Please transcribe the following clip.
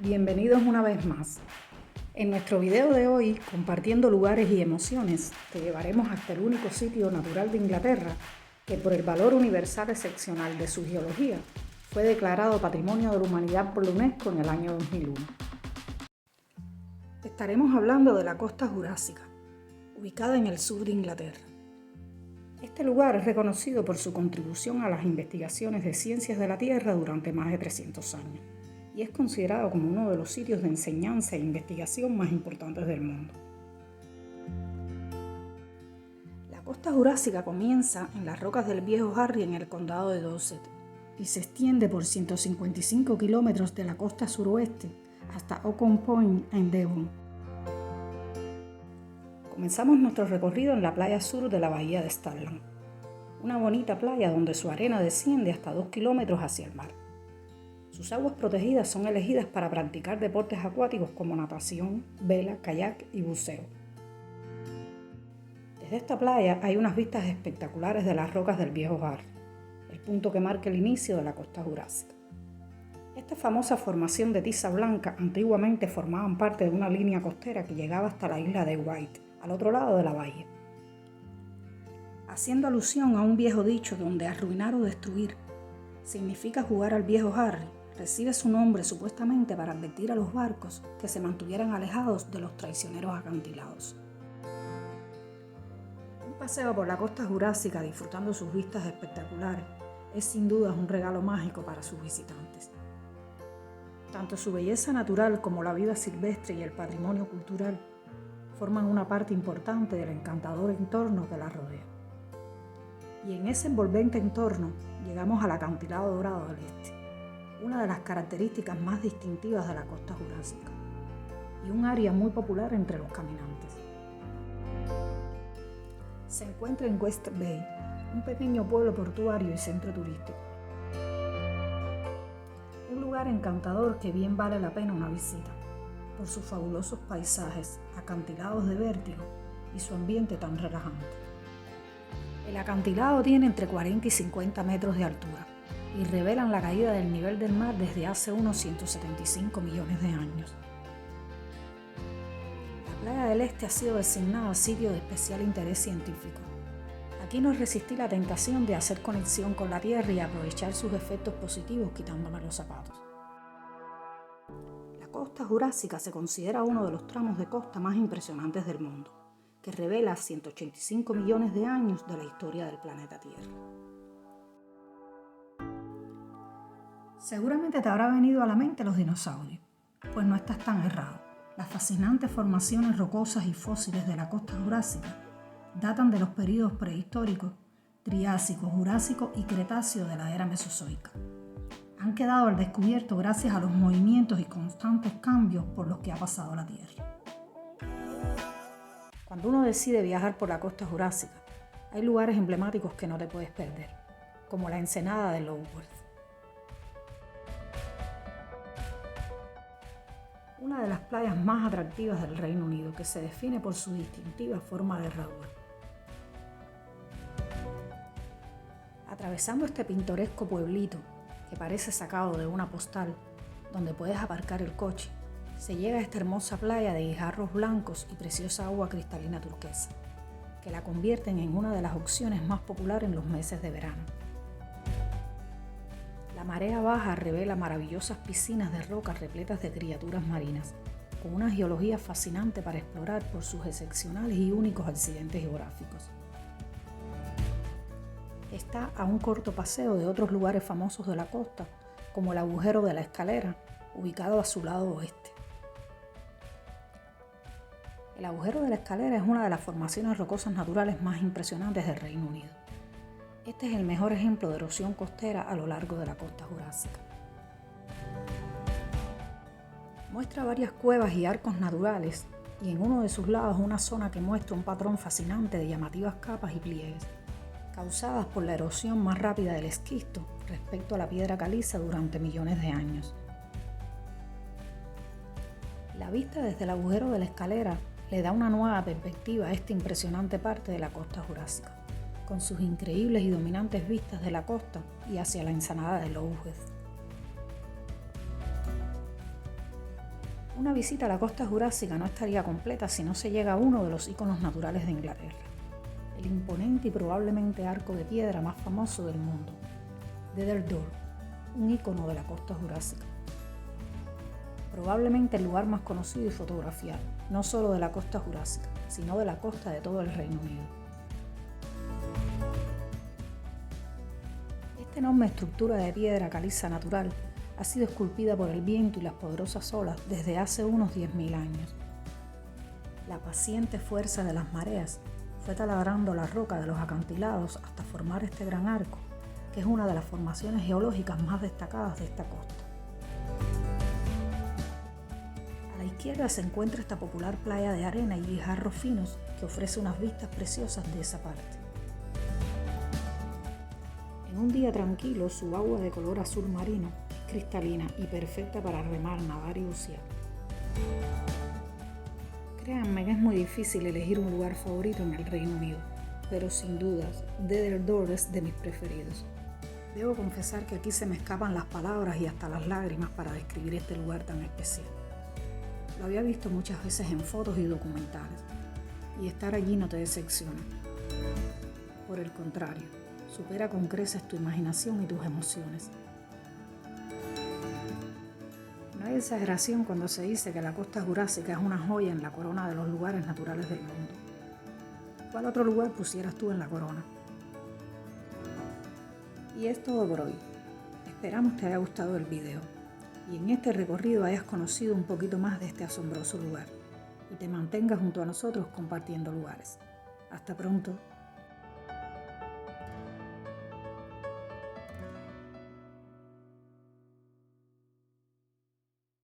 Bienvenidos una vez más. En nuestro video de hoy, compartiendo lugares y emociones, te llevaremos hasta el único sitio natural de Inglaterra que por el valor universal excepcional de su geología fue declarado Patrimonio de la Humanidad por la UNESCO en el año 2001. Estaremos hablando de la costa jurásica, ubicada en el sur de Inglaterra. Este lugar es reconocido por su contribución a las investigaciones de ciencias de la Tierra durante más de 300 años y es considerado como uno de los sitios de enseñanza e investigación más importantes del mundo. La costa jurásica comienza en las rocas del Viejo Harry en el condado de Dorset y se extiende por 155 kilómetros de la costa suroeste hasta Oakham Point en Devon. Comenzamos nuestro recorrido en la playa sur de la bahía de Starland, una bonita playa donde su arena desciende hasta 2 kilómetros hacia el mar. Sus aguas protegidas son elegidas para practicar deportes acuáticos como natación, vela, kayak y buceo. Desde esta playa hay unas vistas espectaculares de las rocas del Viejo Harry, el punto que marca el inicio de la costa jurásica. Esta famosa formación de tiza blanca antiguamente formaban parte de una línea costera que llegaba hasta la isla de Wight, al otro lado de la bahía. Haciendo alusión a un viejo dicho donde arruinar o destruir significa jugar al Viejo Harry, recibe su nombre supuestamente para advertir a los barcos que se mantuvieran alejados de los traicioneros acantilados. Un paseo por la costa jurásica disfrutando sus vistas espectaculares es sin duda un regalo mágico para sus visitantes. Tanto su belleza natural como la vida silvestre y el patrimonio cultural forman una parte importante del encantador entorno que la rodea. Y en ese envolvente entorno llegamos al acantilado dorado del este, una de las características más distintivas de la costa jurásica y un área muy popular entre los caminantes. Se encuentra en West Bay, un pequeño pueblo portuario y centro turístico. Un lugar encantador que bien vale la pena una visita, por sus fabulosos paisajes, acantilados de vértigo y su ambiente tan relajante. El acantilado tiene entre 40 y 50 metros de altura y revelan la caída del nivel del mar desde hace unos 175 millones de años. La playa del Este ha sido designada sitio de especial interés científico. Aquí no resistí la tentación de hacer conexión con la Tierra y aprovechar sus efectos positivos quitándome los zapatos. La costa jurásica se considera uno de los tramos de costa más impresionantes del mundo, que revela 185 millones de años de la historia del planeta Tierra. Seguramente te habrá venido a la mente los dinosaurios, pues no estás tan errado. Las fascinantes formaciones rocosas y fósiles de la costa jurásica datan de los períodos prehistóricos, Triásico, Jurásico y Cretácico de la era Mesozoica. Han quedado al descubierto gracias a los movimientos y constantes cambios por los que ha pasado la Tierra. Cuando uno decide viajar por la costa jurásica, hay lugares emblemáticos que no te puedes perder, como la ensenada de Lulworth. Una de las playas más atractivas del Reino Unido, que se define por su distintiva forma de herradura. Atravesando este pintoresco pueblito, que parece sacado de una postal, donde puedes aparcar el coche, se llega a esta hermosa playa de guijarros blancos y preciosa agua cristalina turquesa, que la convierten en una de las opciones más populares en los meses de verano. La marea baja revela maravillosas piscinas de rocas repletas de criaturas marinas, con una geología fascinante para explorar por sus excepcionales y únicos accidentes geográficos. Está a un corto paseo de otros lugares famosos de la costa, como el agujero de la Escalera, ubicado a su lado oeste. El agujero de la Escalera es una de las formaciones rocosas naturales más impresionantes del Reino Unido. Este es el mejor ejemplo de erosión costera a lo largo de la costa jurásica. Muestra varias cuevas y arcos naturales y en uno de sus lados una zona que muestra un patrón fascinante de llamativas capas y pliegues, causadas por la erosión más rápida del esquisto respecto a la piedra caliza durante millones de años. La vista desde el agujero de la Escalera le da una nueva perspectiva a esta impresionante parte de la costa jurásica, con sus increíbles y dominantes vistas de la costa y hacia la ensenada de Lulworth. Una visita a la costa jurásica no estaría completa si no se llega a uno de los íconos naturales de Inglaterra, el imponente y probablemente arco de piedra más famoso del mundo, Dether Door, un ícono de la costa jurásica. Probablemente el lugar más conocido y fotografiado, no solo de la costa jurásica, sino de la costa de todo el Reino Unido. Esta enorme estructura de piedra caliza natural ha sido esculpida por el viento y las poderosas olas desde hace unos 10.000 años. La paciente fuerza de las mareas fue taladrando la roca de los acantilados hasta formar este gran arco, que es una de las formaciones geológicas más destacadas de esta costa. A la izquierda se encuentra esta popular playa de arena y guijarros finos que ofrece unas vistas preciosas de esa parte. En un día tranquilo, su agua de color azul marino es cristalina y perfecta para remar, nadar y bucear. Créanme que es muy difícil elegir un lugar favorito en el Reino Unido, pero sin dudas, Dether Door es de mis preferidos. Debo confesar que aquí se me escapan las palabras y hasta las lágrimas para describir este lugar tan especial. Lo había visto muchas veces en fotos y documentales, y estar allí no te decepciona. Por el contrario, supera con creces tu imaginación y tus emociones. No hay exageración cuando se dice que la costa jurásica es una joya en la corona de los lugares naturales del mundo. ¿Cuál otro lugar pusieras tú en la corona? Y es todo por hoy. Esperamos te haya gustado el video y en este recorrido hayas conocido un poquito más de este asombroso lugar y te mantengas junto a nosotros compartiendo lugares. Hasta pronto.